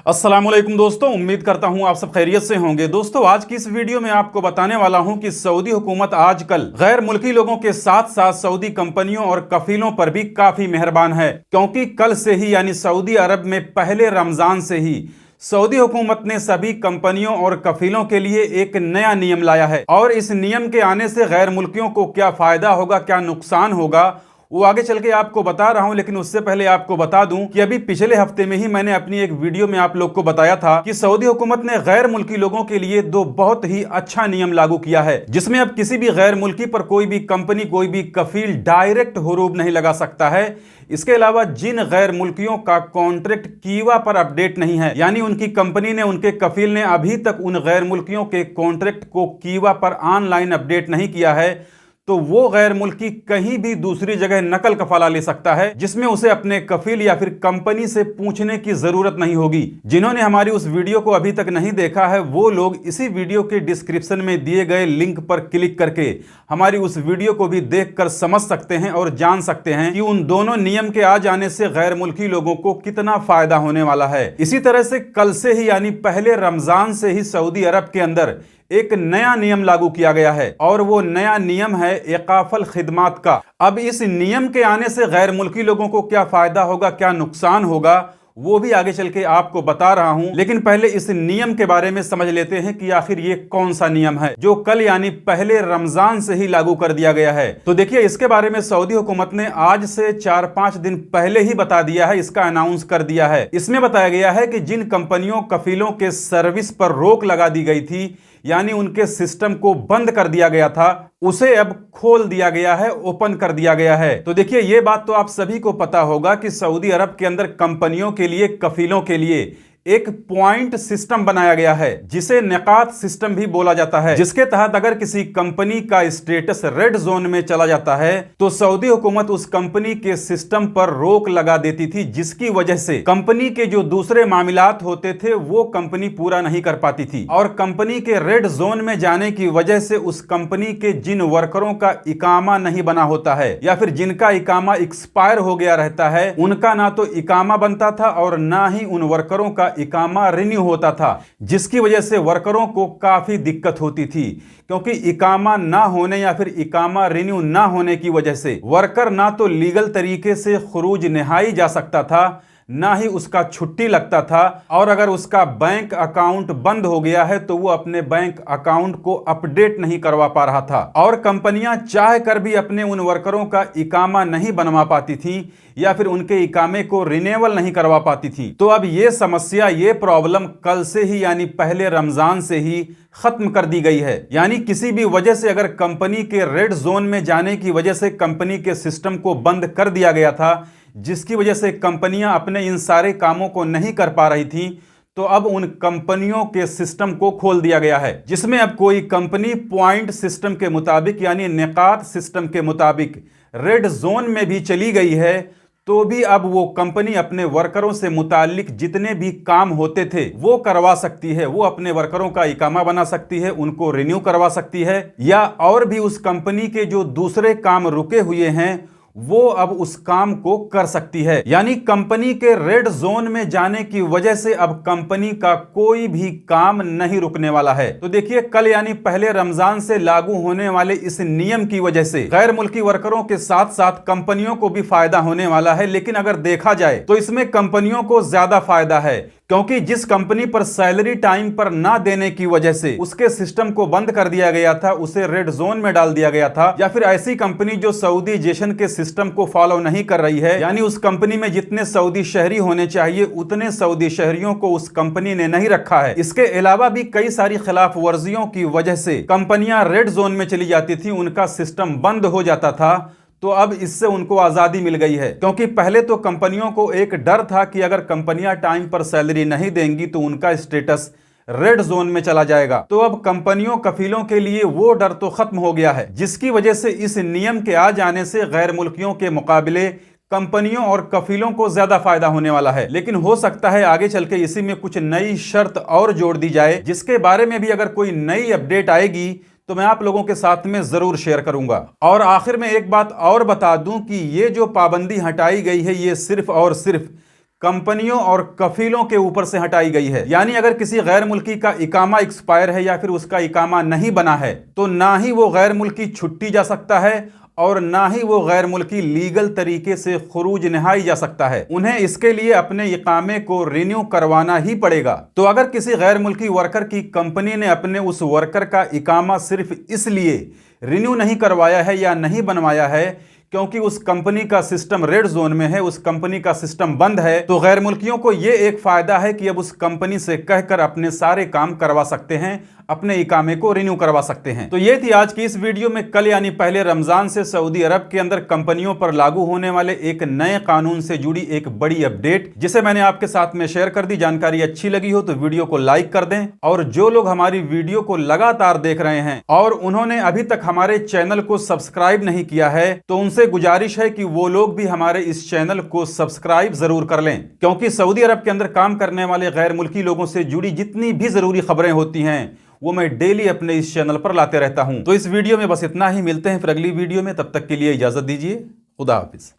अस्सलामुअलैकुम दोस्तों, उम्मीद करता हूं आप सब खैरियत से होंगे। दोस्तों, आज की इस वीडियो में आपको बताने वाला हूं कि सऊदी हुकूमत आजकल गैर मुल्की लोगों के साथ साथ सऊदी कंपनियों और कफीलों पर भी काफी मेहरबान है, क्योंकि कल से ही यानी सऊदी अरब में पहले रमजान से ही सऊदी हुकूमत ने सभी कंपनियों और कफीलों के लिए एक नया नियम लाया है। और इस नियम के आने से गैर मुल्कियों को क्या फायदा होगा, क्या नुकसान होगा, वो आगे चल के आपको बता रहा हूं। लेकिन उससे पहले आपको बता दूं कि अभी पिछले हफ्ते में ही मैंने अपनी एक वीडियो में आप लोग को बताया था कि सऊदी हुकूमत ने गैर मुल्की लोगों के लिए दो बहुत ही अच्छा नियम लागू किया है, जिसमें अब किसी भी गैर मुल्की पर कोई भी कंपनी, कोई भी कफील डायरेक्ट हुरूब नहीं लगा सकता है। इसके अलावा जिन गैर मुल्कियों का कॉन्ट्रैक्ट कीवा पर अपडेट नहीं है, यानी उनकी कंपनी ने, उनके कफील ने अभी तक उन गैर मुल्कियों के कॉन्ट्रैक्ट को कीवा पर ऑनलाइन अपडेट नहीं किया है, तो वो गैर मुल्की कहीं भी दूसरी जगह नकल कफाला ले सकता है, जिसमें उसे अपने कफील या फिर कंपनी से पूछने की जरूरत नहीं होगी। जिन्होंने हमारी उस वीडियो को अभी तक नहीं देखा है, वो लोग इसी वीडियो के डिस्क्रिप्शन में दिए गए लिंक पर क्लिक करके हमारी उस वीडियो को भी देखकर समझ सकते हैं और जान सकते हैं कि उन दोनों नियम के आ जाने से गैर मुल्की लोगों को कितना फायदा होने वाला है। इसी तरह से कल से ही यानी पहले रमजान से ही सऊदी अरब के अंदर एक नया नियम लागू किया गया है, और वो नया नियम है इकाफल खिदमात का। अब इस नियम के आने से गैर मुल्की लोगों को क्या फायदा होगा, क्या नुकसान होगा, वो भी आगे चल के आपको बता रहा हूं। लेकिन पहले इस नियम के बारे में समझ लेते हैं कि आखिर ये कौन सा नियम है जो कल यानी पहले रमजान से ही लागू कर दिया गया है। तो देखिए, इसके बारे में सऊदी हुकूमत ने आज से 4-5 दिन पहले ही बता दिया है, इसका अनाउंस कर दिया है। इसमें बताया गया है कि जिन कंपनियों, कफीलों के सर्विस पर रोक लगा दी गई थी, यानी उनके सिस्टम को बंद कर दिया गया था, उसे अब खोल दिया गया है, ओपन कर दिया गया है। तो देखिए, यह बात तो आप सभी को पता होगा कि सऊदी अरब के अंदर कंपनियों के लिए, कफीलों के लिए एक पॉइंट सिस्टम बनाया गया है, जिसे निकात सिस्टम भी बोला जाता है, जिसके तहत अगर किसी कंपनी का स्टेटस रेड जोन में चला जाता है तो सऊदी हुकूमत उस कंपनी के सिस्टम पर रोक लगा देती थी, जिसकी वजह से कंपनी के जो दूसरे मामलात होते थे वो कंपनी पूरा नहीं कर पाती थी। और कंपनी के रेड जोन में जाने की वजह से उस कंपनी के जिन वर्करों का इकामा नहीं बना होता है, या फिर जिनका इकामा एक्सपायर हो गया रहता है, उनका ना तो इकामा बनता था और ना ही उन वर्करों का इकामा रिन्यू होता था, जिसकी वजह से वर्करों को काफी दिक्कत होती थी। क्योंकि इकामा ना होने या फिर इकामा रिन्यू ना होने की वजह से वर्कर ना तो लीगल तरीके से खुरूज निहाई जा सकता था, ना ही उसका छुट्टी लगता था, और अगर उसका बैंक अकाउंट बंद हो गया है तो वो अपने बैंक अकाउंट को अपडेट नहीं करवा पा रहा था। और कंपनियां चाह कर भी अपने उन वर्करों का इकामा नहीं बनवा पाती थी, या फिर उनके इकामे को रिन्यूअल नहीं करवा पाती थी। तो अब ये समस्या, ये प्रॉब्लम कल से ही यानी पहले रमजान से ही खत्म कर दी गई है। यानी किसी भी वजह से अगर कंपनी के रेड जोन में जाने की वजह से कंपनी के सिस्टम को बंद कर दिया गया था, जिसकी वजह से कंपनियां अपने इन सारे कामों को नहीं कर पा रही थी, तो अब उन कंपनियों के सिस्टम को खोल दिया गया है, जिसमें अब कोई कंपनी पॉइंट सिस्टम के मुताबिक यानी निकात सिस्टम के मुताबिक रेड जोन में भी चली गई है, तो भी अब वो कंपनी अपने वर्करों से मुतालिक जितने भी काम होते थे वो करवा सकती है। वो अपने वर्करों का इकामा बना सकती है, उनको रिन्यू करवा सकती है, या और भी उस कंपनी के जो दूसरे काम रुके हुए हैं वो अब उस काम को कर सकती है। यानी कंपनी के रेड जोन में जाने की वजह से अब कंपनी का कोई भी काम नहीं रुकने वाला है। तो देखिए, कल यानी पहले रमजान से लागू होने वाले इस नियम की वजह से गैर मुल्की वर्करों के साथ साथ कंपनियों को भी फायदा होने वाला है। लेकिन अगर देखा जाए तो इसमें कंपनियों को ज्यादा फायदा है, क्योंकि जिस कंपनी पर सैलरी टाइम पर ना देने की वजह से उसके सिस्टम को बंद कर दिया गया था, उसे रेड जोन में डाल दिया गया था, या फिर ऐसी कंपनी जो सऊदी जेशन के सिस्टम को फॉलो नहीं कर रही है, यानी उस कंपनी में जितने सऊदी शहरी होने चाहिए उतने सऊदी शहरियों को उस कंपनी ने नहीं रखा है। इसके अलावा भी कई सारी खिलाफ वर्जियों की वजह से कंपनियां रेड जोन में चली जाती थी, उनका सिस्टम बंद हो जाता था। तो अब इससे उनको आजादी मिल गई है, क्योंकि पहले तो कंपनियों को एक डर था कि अगर कंपनियां टाइम पर सैलरी नहीं देंगी तो उनका स्टेटस रेड जोन में चला जाएगा। तो अब कंपनियों, कफीलों के लिए वो डर तो खत्म हो गया है, जिसकी वजह से इस नियम के आ जाने से गैर मुल्कियों के मुकाबले कंपनियों और कफीलों को ज्यादा फायदा होने वाला है। लेकिन हो सकता है आगे चल के इसी में कुछ नई शर्त और जोड़ दी जाए, जिसके बारे में भी अगर कोई नई अपडेट आएगी तो मैं आप लोगों के साथ में जरूर शेयर करूंगा। और आखिर में एक बात और बता दूं कि ये जो पाबंदी हटाई गई है, ये सिर्फ और सिर्फ कंपनियों और कफीलों के ऊपर से हटाई गई है। यानी अगर किसी गैर मुल्की का इकामा एक्सपायर है या फिर उसका इकामा नहीं बना है तो ना ही वो गैर मुल्की छुट्टी जा सकता है और ना ही वो गैर मुल्की लीगल तरीके से खुरूज नहाई जा सकता है। उन्हें इसके लिए अपने इकामे को रिन्यू करवाना ही पड़ेगा। तो अगर किसी गैर मुल्की वर्कर की कंपनी ने अपने उस वर्कर का इकामा सिर्फ इसलिए रिन्यू नहीं करवाया है या नहीं बनवाया है क्योंकि उस कंपनी का सिस्टम रेड जोन में है, उस कंपनी का सिस्टम बंद है, तो गैर मुल्कियों को यह एक फायदा है कि अब उस कंपनी से कहकर अपने सारे काम करवा सकते हैं, अपने इकामे को रिन्यू करवा सकते हैं। तो ये थी आज की इस वीडियो में कल यानी पहले रमजान से सऊदी अरब के अंदर कंपनियों पर लागू होने वाले एक नए कानून से जुड़ी एक बड़ी अपडेट, जिसे मैंने आपके साथ में शेयर कर दी। जानकारी अच्छी लगी हो तो वीडियो को लाइक कर दें, और जो लोग हमारी वीडियो को लगातार देख रहे हैं और उन्होंने अभी तक हमारे चैनल को सब्सक्राइब नहीं किया है तो उनसे गुजारिश है कि वो लोग भी हमारे इस चैनल को सब्सक्राइब जरूर कर लें, क्योंकि सऊदी अरब के अंदर काम करने वाले गैर मुल्की लोगों से जुड़ी जितनी भी जरूरी खबरें होती हैं वो मैं डेली अपने इस चैनल पर लाते रहता हूं। तो इस वीडियो में बस इतना ही, मिलते हैं फिर अगली वीडियो में, तब तक के लिए इजाजत दीजिए। खुदा हाफिज।